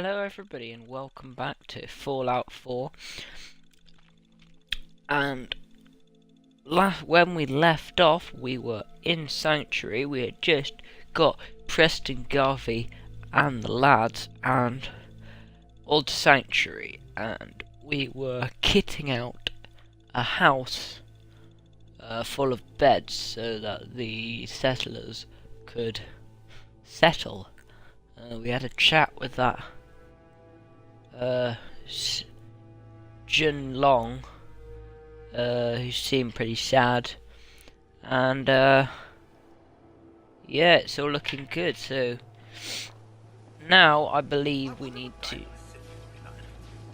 Hello everybody and welcome back to Fallout 4. And when we left off, we were in Sanctuary. We had just got Preston Garvey and the lads and all to Sanctuary, and we were kitting out a house full of beds so that the settlers could settle. We had a chat with that Jun Long, who seemed pretty sad, and yeah, it's all looking good. So now I believe we need to.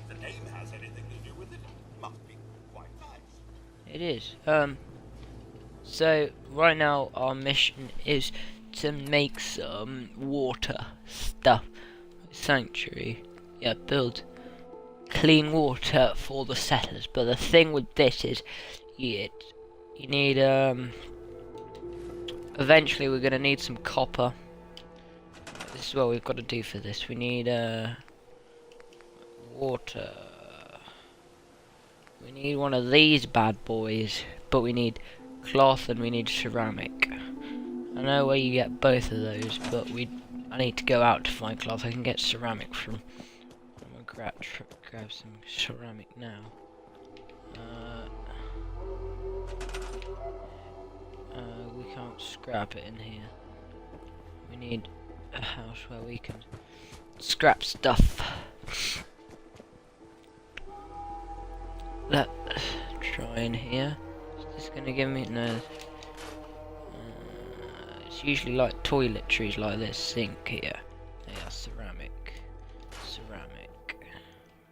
The name has anything to do with it. Must be quite nice. It is. So right now our mission is to make some water stuff. Sanctuary. Yeah, build clean water for the settlers. But the thing with this is, you need eventually we're gonna need some copper. This is what we've got to do for this. We need water. We need one of these bad boys, but we need cloth and we need ceramic. I know where you get both of those, but I need to go out to find cloth. I can get ceramic from. I'm gonna grab some ceramic now. We can't scrap it in here. We need a house where we can scrap stuff. Let's try in here. Is this gonna give me no? It's usually like toiletries like this sink here. Yeah, ceramic.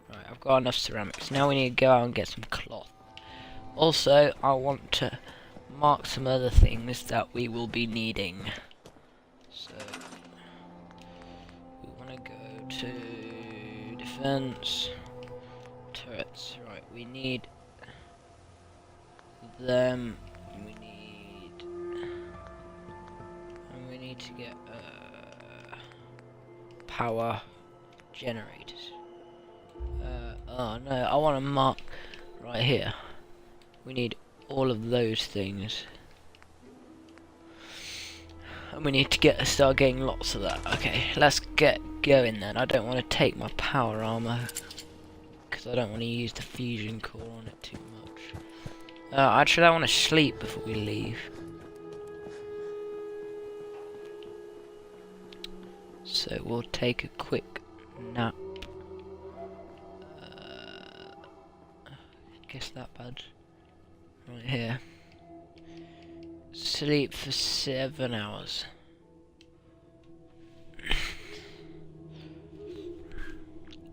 Right, I've got enough ceramics. Now we need to go out and get some cloth. Also, I want to mark some other things that we will be needing. So we want to go to defense turrets. Right, we need them. We need to get power generators. Oh no, I want to mark right here. We need all of those things, and we need to start getting lots of that. Okay, let's get going then. I don't want to take my power armor because I don't want to use the fusion core on it too much. Actually, I want to sleep before we leave. So we'll take a quick nap. Guess that bad. Right here. Sleep for 7 hours.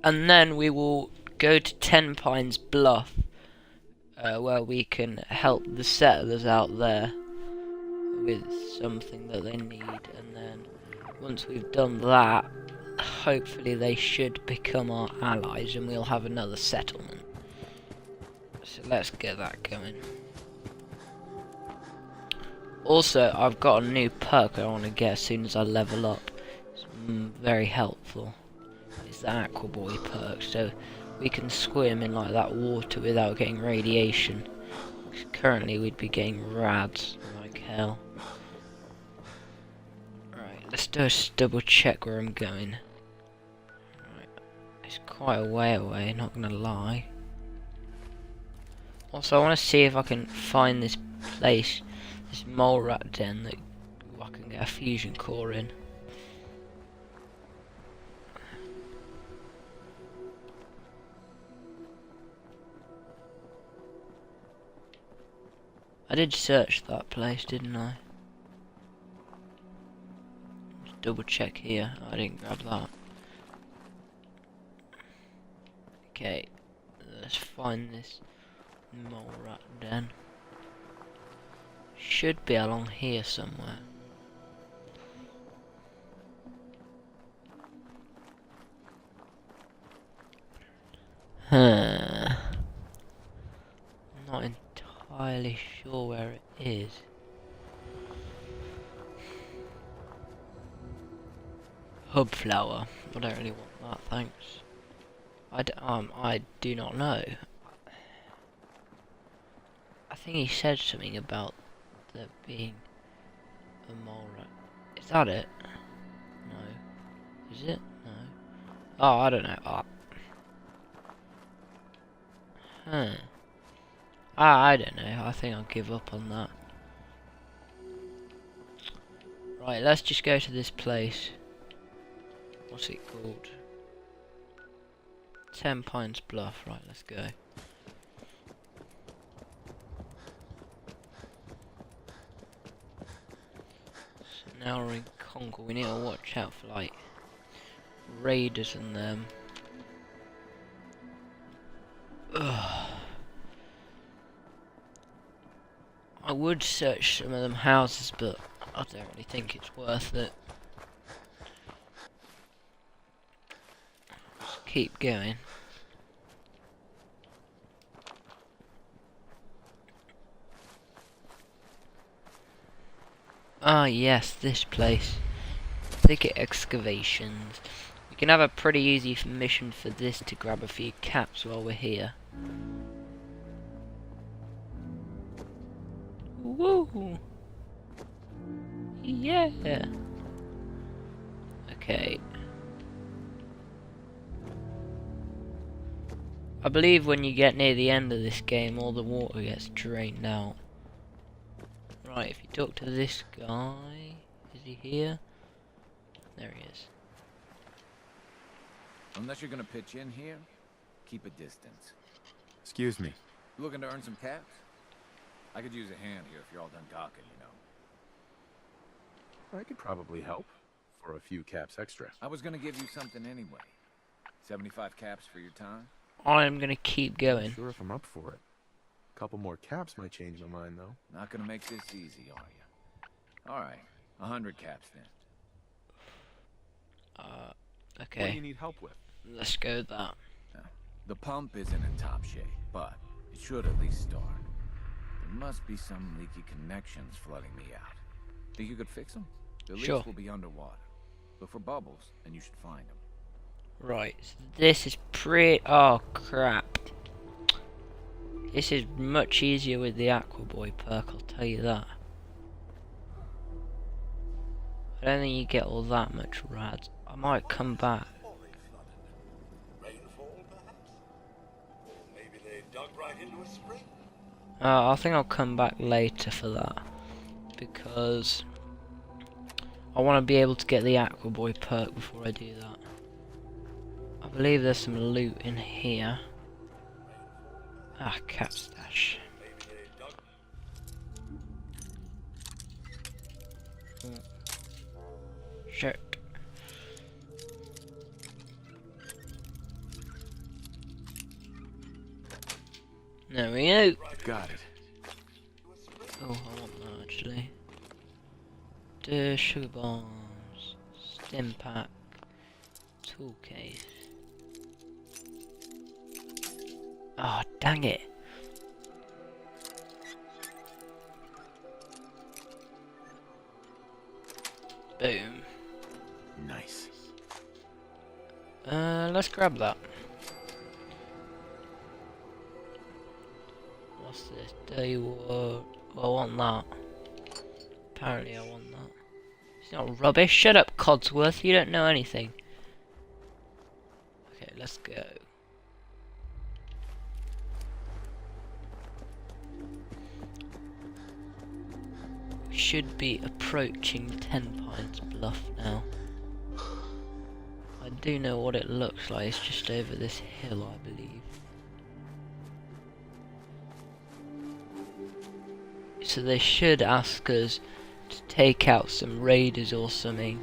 And then we will go to Ten Pines Bluff, where we can help the settlers out there with something that they need, and then once we've done that, hopefully they should become our allies and we'll have another settlement. So let's get that going. Also, I've got a new perk I want to get as soon as I level up. It's very helpful. It's the Aqua Boy perk, so we can swim in like that water without getting radiation. Currently we'd be getting rads like hell. Let's just double check where I'm going. Right. It's quite a way away, not gonna lie. Also, I want to see if I can find this place, this mole rat den that I can get a fusion core in. I did search that place, didn't I? Double check here. I didn't grab that. Okay, let's find this mole rat den. Should be along here somewhere. I'm not entirely sure where it is. hub flower. I don't really want that, thanks. I do not know. I think he said something about there being a mole rat. Is that it? No. Is it? No. Oh, I don't know. Oh. Huh. I don't know. I think I'll give up on that. Right, let's just go to this place. What's it called? 10 Pines Bluff. Right, let's go. So now we're in Concord. We need to watch out for like raiders and them. Ugh. I would search some of them houses, but I don't really think it's worth it. Just keep going. Ah yes, this place. Thicket excavations. We can have a pretty easy mission for this to grab a few caps while we're here. Woo! Yeah! Okay. I believe when you get near the end of this game, all the water gets drained out. Right, if you talk to this guy... Is he here? There he is. Unless you're gonna pitch in here, keep a distance. Excuse me. You looking to earn some caps? I could use a hand here if you're all done gawking, you know. I could probably help for a few caps extra. I was gonna give you something anyway. 75 caps for your time? I'm gonna keep going. Sure if I'm up for it. A couple more caps might change my mind, though. Not gonna make this easy, are you? Alright, 100 caps then. What do Okay. you need help with? Let's go with that. Now, the pump isn't in top shape, but it should at least start. There must be some leaky connections flooding me out. Think you could fix them? The leaks Sure. will be underwater. Look for bubbles, and you should find them. Right, so this is pretty... Oh, crap. This is much easier with the Aqua Boy perk, I'll tell you that. I don't think you get all that much rads. I might come back. Already flooded. Rainfall, perhaps? Or maybe they dug right into a spring? I think I'll come back later for that. Because... I want to be able to get the Aqua Boy perk before I do that. I believe there's some loot in here. Ah, cap stash. Maybe they dug... Shit. There we go. Got it. Oh, I want that actually. The sugar bombs, stim pack, tool case. Oh, dang it. Boom. Nice. Let's grab that. What's this? Dirty wood. I want that. Apparently I want that. It's not rubbish. Shut up, Codsworth. You don't know anything. Okay, let's go. We should be approaching 10 Pines Bluff now. I do know what it looks like. It's just over this hill, I believe. So they should ask us to take out some raiders or something.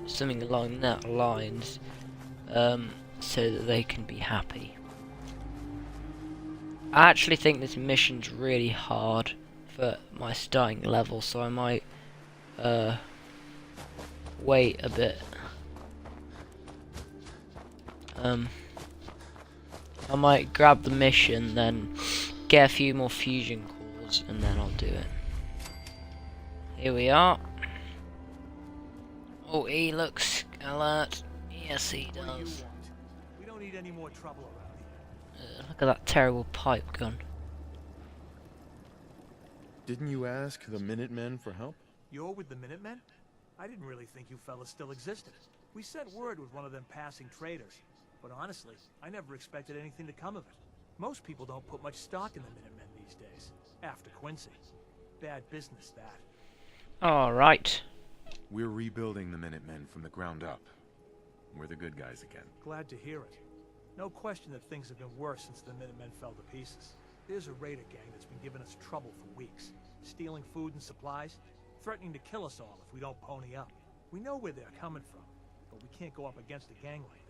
Something along that lines. So that they can be happy. I actually think this mission's really hard for my starting level, so I might wait a bit. I might grab the mission, then get a few more fusion cores, and then I'll do it. Here we are. Oh, he looks alert. Yes, he What do you does. want? We don't need any more trouble around here. Look at that terrible pipe gun. Didn't you ask the Minutemen for help? You're with the Minutemen? I didn't really think you fellas still existed. We sent word with one of them passing traders. But honestly, I never expected anything to come of it. Most people don't put much stock in the Minutemen these days. After Quincy. Bad business, that. Alright. We're rebuilding the Minutemen from the ground up. We're the good guys again. Glad to hear it. No question that things have been worse since the Minutemen fell to pieces. There's a raider gang that's been giving us trouble for weeks. Stealing food and supplies, threatening to kill us all if we don't pony up. We know where they're coming from, but we can't go up against a gang like